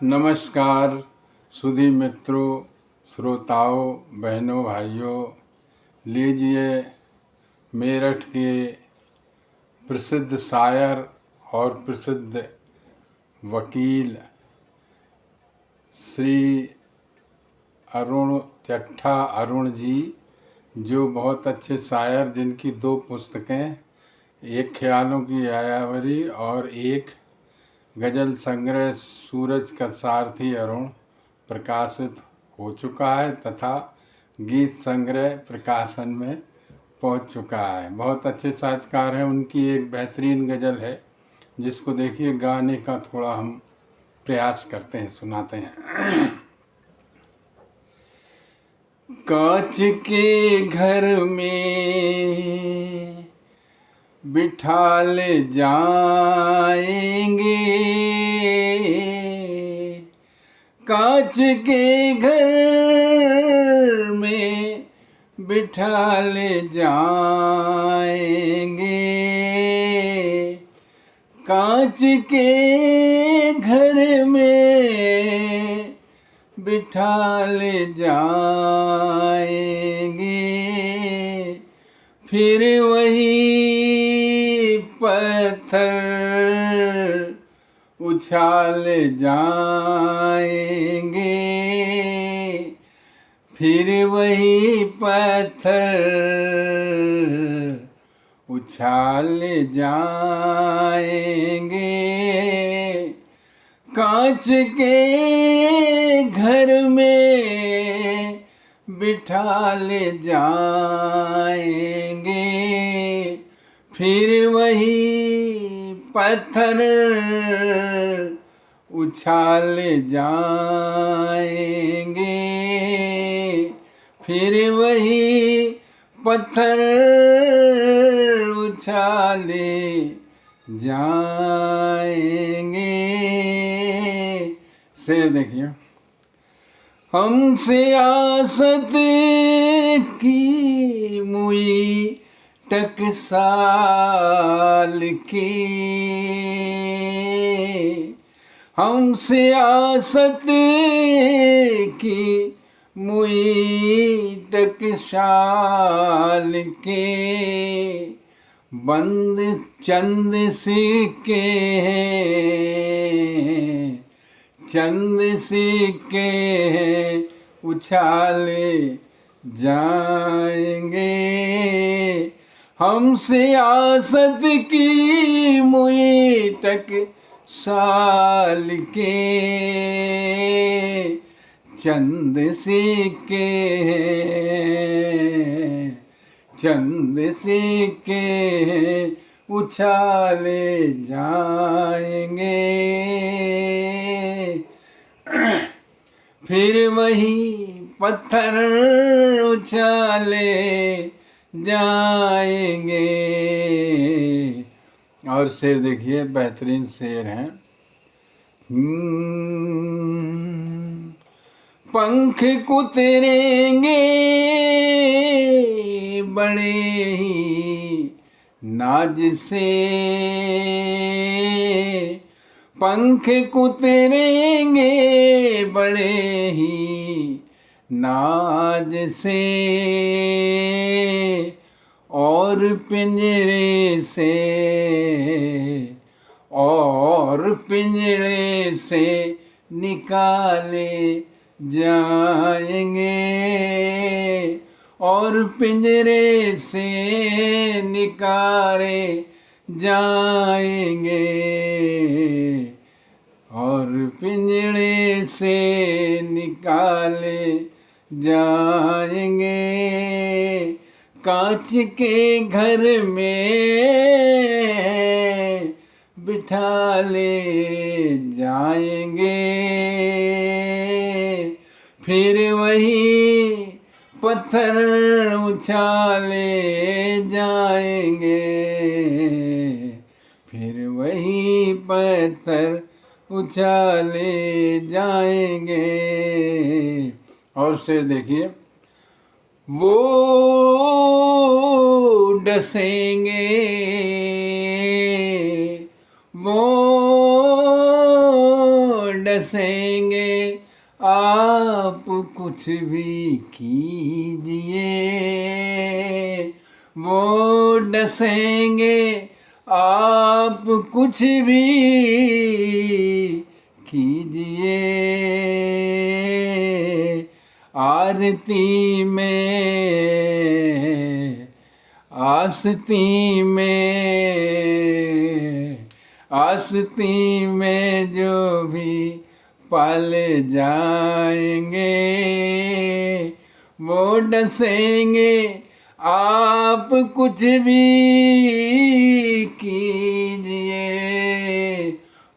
नमस्कार सुधी मित्रों, श्रोताओं, बहनों, भाइयों। लीजिए मेरठ के प्रसिद्ध शायर और प्रसिद्ध वकील श्री अरुण चट्ठा अरुण जी, जो बहुत अच्छे शायर, जिनकी 2 पुस्तकें, एक ख्यालों की यायावरी और एक गज़ल संग्रह सूरज का सारथी अरुण प्रकाशित हो चुका है तथा गीत संग्रह प्रकाशन में पहुंच चुका है। बहुत अच्छे साहित्यकार हैं। उनकी एक बेहतरीन गज़ल है जिसको देखिए गाने का थोड़ा हम प्रयास करते हैं, सुनाते हैं। कांच के घर में बिठा ले जाएंगे, कांच के घर में बिठा ले जाएंगे, कांच के घर में बिठा ले जाएंगे, फिर वही पत्थर उछाल जाएंगे, फिर वही पत्थर उछाल जाएंगे, कांच के घर में बिठा ले जाएंगे, फिर वही पत्थर उछाल जाएंगे, फिर वही पत्थर उछाले जाएंगे। शेर देखिए। हमसे आसत की मुई टकसाल की, हमसे आसत की मुई टकसाल के, बंद चंद सिक्के हैं, चंद सिक्के उछाले जाएंगे, हमसे आसत की मुई टकसाल के, चंद सिक्के हैं, चंद सिक्के उछाले जाएंगे, फिर वही पत्थर उछाले जाएंगे। और शेर देखिए, बेहतरीन शेर हैं। पंख कुतरेंगे बड़े ही नाज से, पंख कुतरेंगे बड़े ही नाज से, और पिंजरे से, और पिंजरे से निकाले जाएंगे, और पिंजरे से निकाले जाएंगे, और पिंजरे से निकाले जाएंगे, कांच के घर में बिठा ले जाएंगे, फिर वही पत्थर उछाले जाएंगे, फिर वही पत्थर उछाले जाएंगे। और शेर देखिए। वो डसेंगे, वो डसेंगे आप कुछ भी कीजिए, वो डसेंगे आप कुछ भी कीजिए। आरती में आस्ती में जो भी पाले जाएंगे, वो डसेंगे आप कुछ भी कीजिए,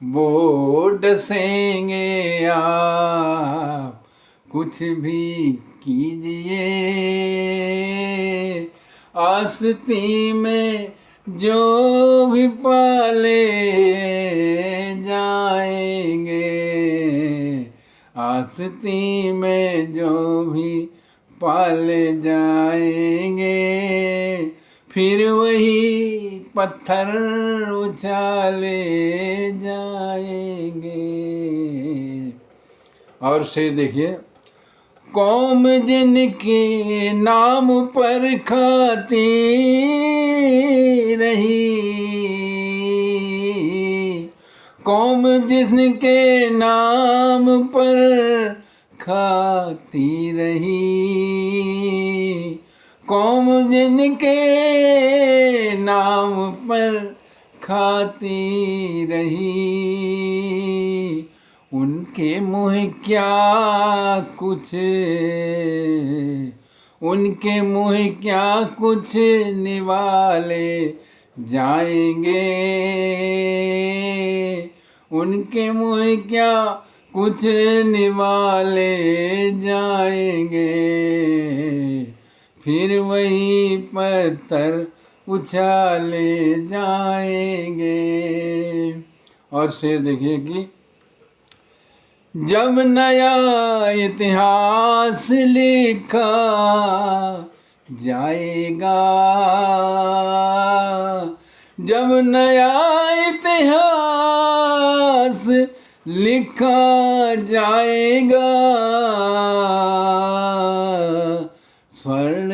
वो डसेंगे आप कुछ भी कीजिए। आस्ती में जो भी पाले जाएंगे, आस्ती में जो भी पाले जाएंगे, फिर वही पत्थर उछाले जाएंगे। और से देखिए, कौम जिनके नाम पर खाती रही, कौम जिनके नाम पर खाती रही, कौम जिनके नाम पर खाती रही, उनके मुँह क्या कुछ निवाले जाएंगे, उनके मुँह क्या कुछ निवाले जाएंगे, फिर वही पत्थर उछाले जाएंगे। और शेर देखिए कि जब नया इतिहास लिखा जाएगा, जब नया इतिहास लिखा जाएगा, स्वर्ण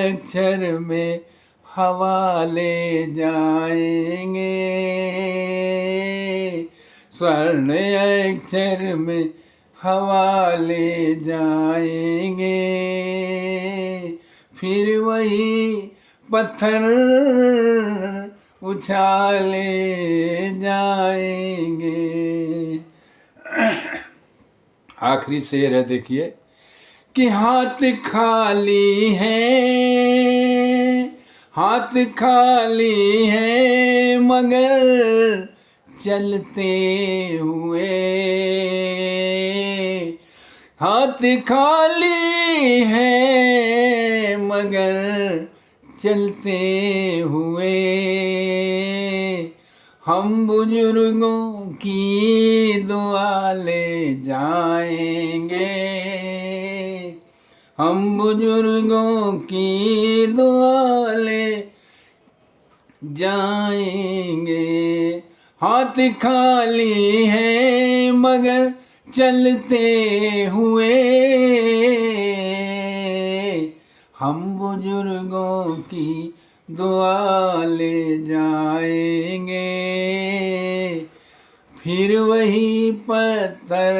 अक्षर में हवाले जाएंगे, स्वर्ण अक्षर में हवाले जाएंगे, फिर वही पत्थर उछाले जाएंगे। आखिरी शेर है देखिए कि हाथ खाली है मगर चलते हुए, हाथ खाली है मगर चलते हुए, हम बुजुर्गों की दुआ ले जाएंगे, हम बुजुर्गों की दुआ ले जाएंगे। हाथ खाली है मगर चलते हुए, हम बुजुर्गों की दुआ ले जाएंगे, फिर वही पत्थर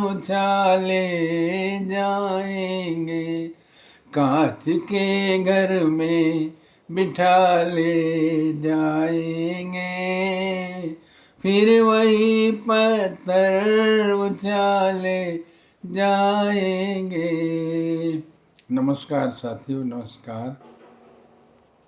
उछाले जाएंगे, कांच के घर में बिठा ले जाएंगे, फिर वही पत्थर उछाले जाएंगे। नमस्कार साथियों, नमस्कार।